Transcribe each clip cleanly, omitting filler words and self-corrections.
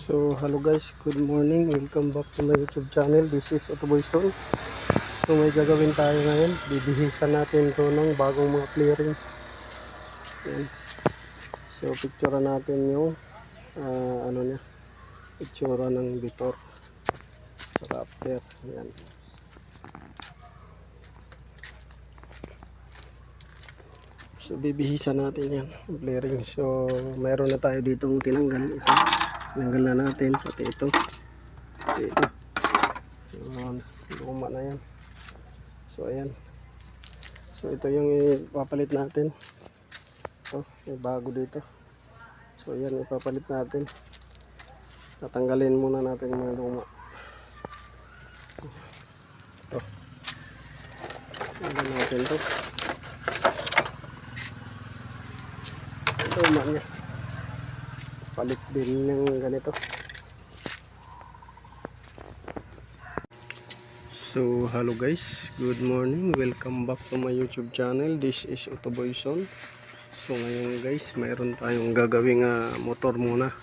So hello guys, good morning, welcome back to my YouTube channel. This is Otoboyson. So may gagawin tayo ngayon, bibihisan natin to ng bagong mga clearings. Yan. So picture natin yung ano niya, itsura ng before saka after. Yan. So bibihisan natin yan, clearing. So mayroon na tayo ditong tinanggal. Ito, tinanggal na natin pati ito. Pati ito. So luma na yan. So ayan. So ito yung ipapalit natin. Ito, may bago dito. So ayan, ipapalit natin. Tatanggalin muna natin yung mga luma. Ito. Tanggalin natin ito. Luma niya. Palit din yung ganito. So hello guys, good morning, welcome back to my YouTube channel. This is Otoboyson. So ngayon guys, mayroon tayong gagawing motor muna.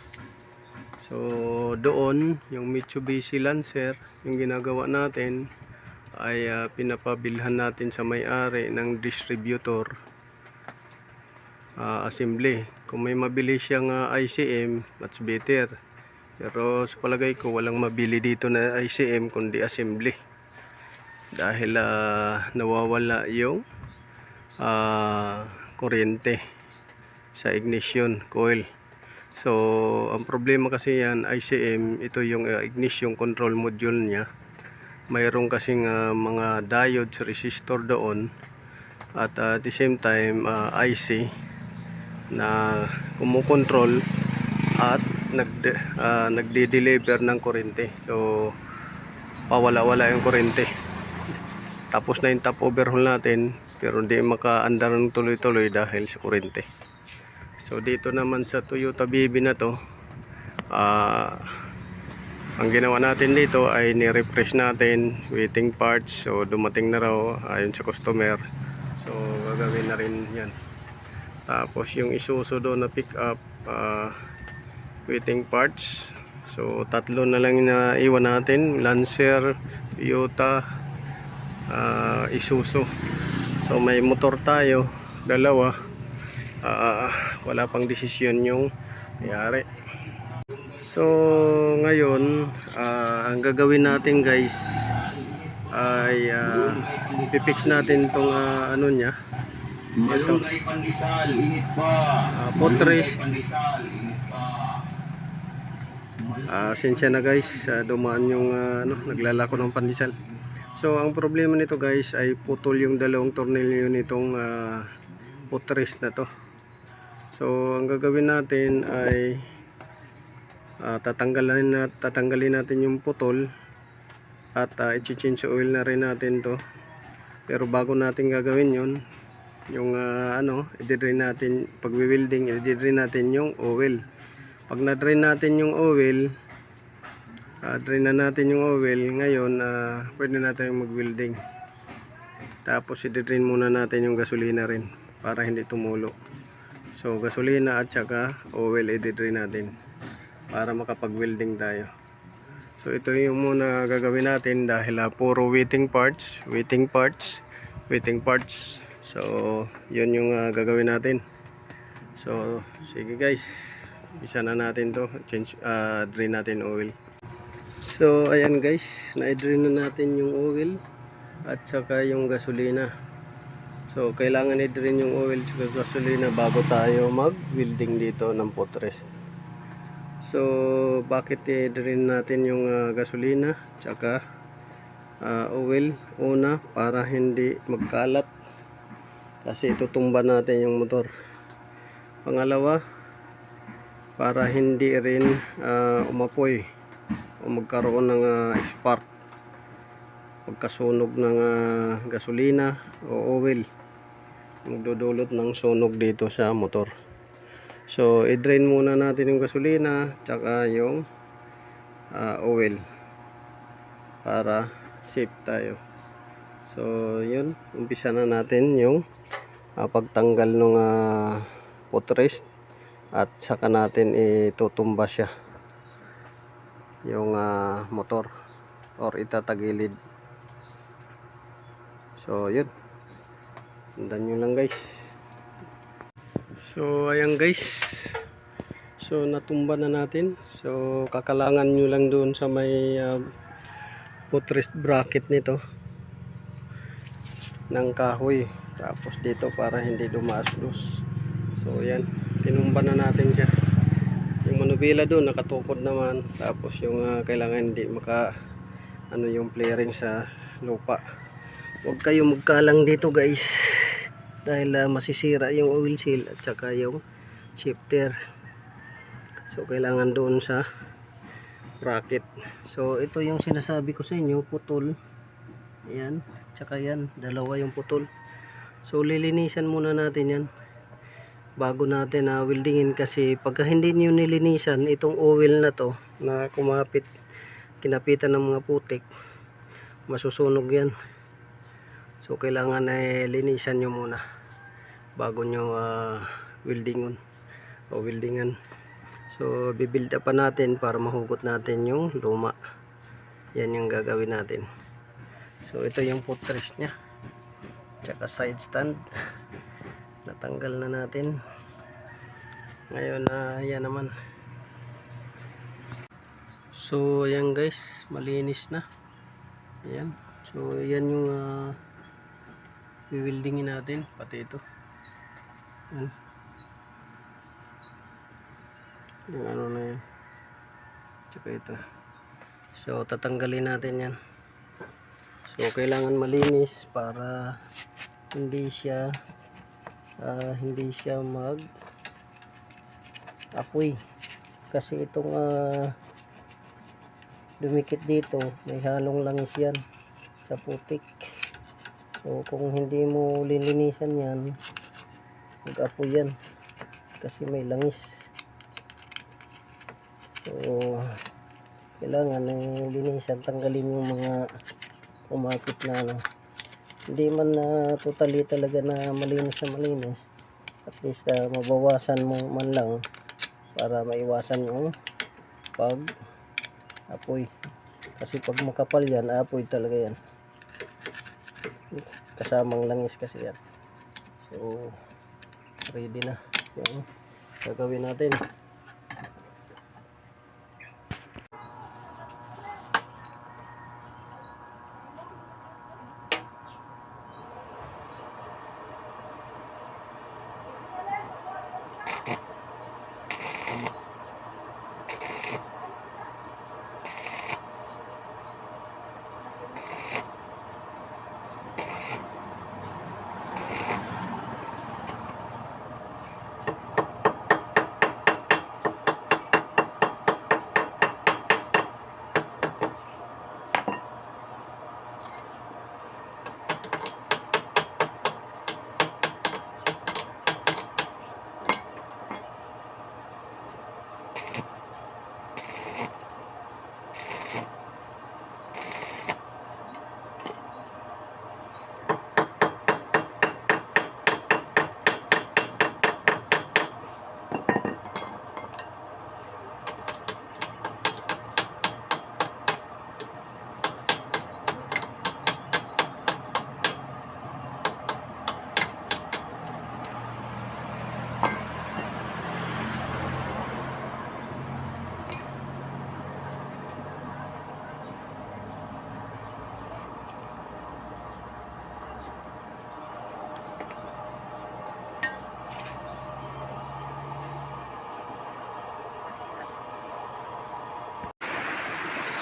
So doon, yung Mitsubishi Lancer, yung ginagawa natin ay pinapabilhan natin sa may-ari ng distributor assembly. Kung may mabili siyang ICM, much better. Pero sa palagay ko, walang mabili dito na ICM kundi assembly. Dahil nawawala yung kuryente sa ignition coil. So ang problema kasi yan, ICM, ito yung ignition control module niya. Mayroon kasing mga diodes, resistor doon, at at the same time IC na kumukontrol at nagde-deliver ng kuryente. So pawala-wala yung kuryente. Tapos na yung top overhaul natin, pero hindi maka-andar ng tuloy-tuloy dahil sa kuryente. So dito naman sa Toyota BB na to, ang ginawa natin dito ay ni-refresh natin, waiting parts. So dumating na raw ayon sa customer. So gagawin na rin yan. Tapos yung Isuzu doon na pick up, waiting parts. So tatlo na lang na iwan natin, Lancer, Toyota, Isuzu. So may motor tayo, dalawa. Wala pang desisyon yung mayari. So ngayon, ang gagawin natin guys ay pipix natin tong ano nya, ito, footrest. Sensya na guys, dumaan yung naglalako ng pandesal. So ang problema nito guys ay putol yung dalawang tornilyo nitong footrest na to. So ang gagawin natin ay tatanggalin natin yung putol at i-change oil na rin natin to. Pero bago natin gagawin yon, yung i-drain natin, pag-welding, i-drain natin yung oil. Pag na-drain natin yung oil, drain na natin yung oil, ngayon pwede natin mag-welding. Tapos i-drain muna natin yung gasolina rin para hindi tumulo. So gasolina at saka oil i-drain natin para makapag-welding tayo. So ito yung muna gagawin natin dahil puro waiting parts. So yun yung gagawin natin. So sige guys, isa na natin to, drain natin oil. So ayan guys, na-drain na natin yung oil at saka yung gasolina. So kailangan i-drain yung oil at saka gasolina bago tayo mag-welding dito ng footrest. So bakit i-drain natin yung gasolina at saka oil? Una, para hindi magkalat kasi itutumba natin yung motor. Pangalawa, para hindi rin umapoy o magkaroon ng spark pagkasunog ng gasolina o oil, magdudulot ng sunog dito sa motor. So i-drain muna natin yung gasolina tsaka yung oil para safe tayo. So yun, umpisa na natin yung pagtanggal ng footrest at saka natin itutumba siya. yung motor or itatagilid. So yun, sundan nyo lang guys. So ayan guys, so natumba na natin. So kakalangan nyo lang doon sa may footrest bracket nito ng kahoy, tapos dito para hindi dumaaslos. So yan, tinumba na natin siya. Yung manubila doon nakatukod naman, tapos yung kailangan hindi maka yung flaring sa lupa. Huwag kayo magkalang dito guys, dahil masisira yung oil seal at saka yung shifter. So kailangan doon sa bracket. So ito yung sinasabi ko sa inyo, putol. Ayan, tsaka yan, dalawa yung putol. So lilinisan muna natin yan bago natin weldingin, kasi pagka hindi nyo nilinisan itong oil na to na kumapit, kinapitan ng mga putik, masusunog yan. So kailangan linisan nyo muna bago nyo weldingan. So bibuild up pa natin para mahugot natin yung luma. Yan yung gagawin natin. So ito yung footrest nya, tsaka side stand natanggal na natin. Ngayon yan naman. So ayan guys, malinis na. Ayan. So yan yung i-weldingin natin, pati ito. Ayan. Yung ano na yan, tsaka ito. So tatanggalin natin yan. So kailangan malinis para hindi siya mag apoy, kasi itong dumikit dito may halong langis yan sa putik. So kung hindi mo lilinisan yan, mag apoy yan kasi may langis. So kailangan linisan, tanggalin yung mga kumapit na hindi man totally talaga na malinis, at least mabawasan mo man lang para maiwasan yung pag apoy, kasi pag makapal yan, apoy talaga yan, kasamang langis kasi yan. So ready na yung gagawin natin.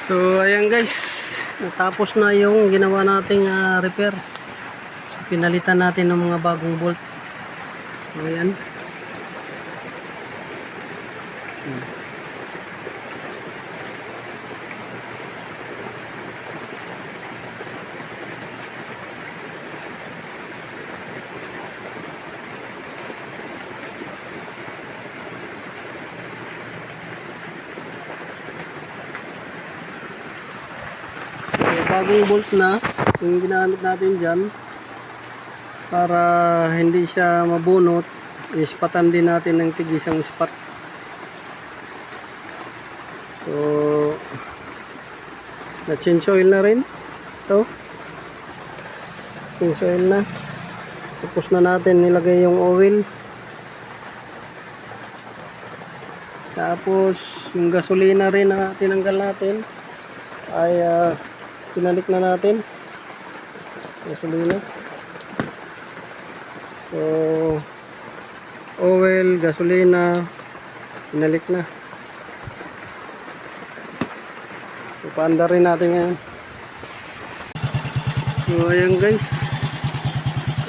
So ayan guys, natapos na yung ginawa nating repair. So, pinalitan natin ng mga bagong bolt. Ayan. Bagong bolt na yung ginamit natin dyan para hindi siya mabunot. Ispatan din natin ng tig-isang spot. So Na change oil na rin. Ito. Change oil na. Tapos na natin nilagay yung oil. Tapos yung gasolina rin na tinanggal natin ay pinalik na natin. Gasolina. So oil, gasolina, pinalik na. So paanda rin natin ngayon. So ayan guys,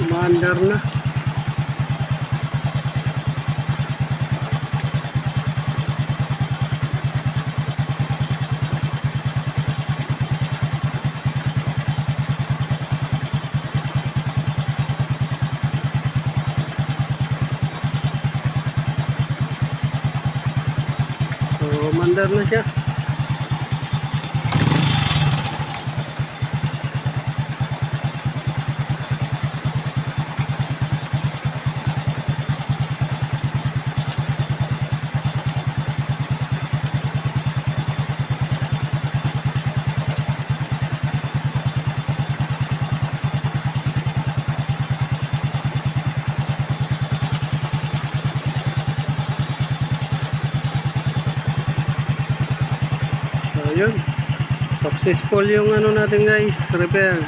umaandar na. So umaandar na siya. So yun, successful yung ano natin guys, repair.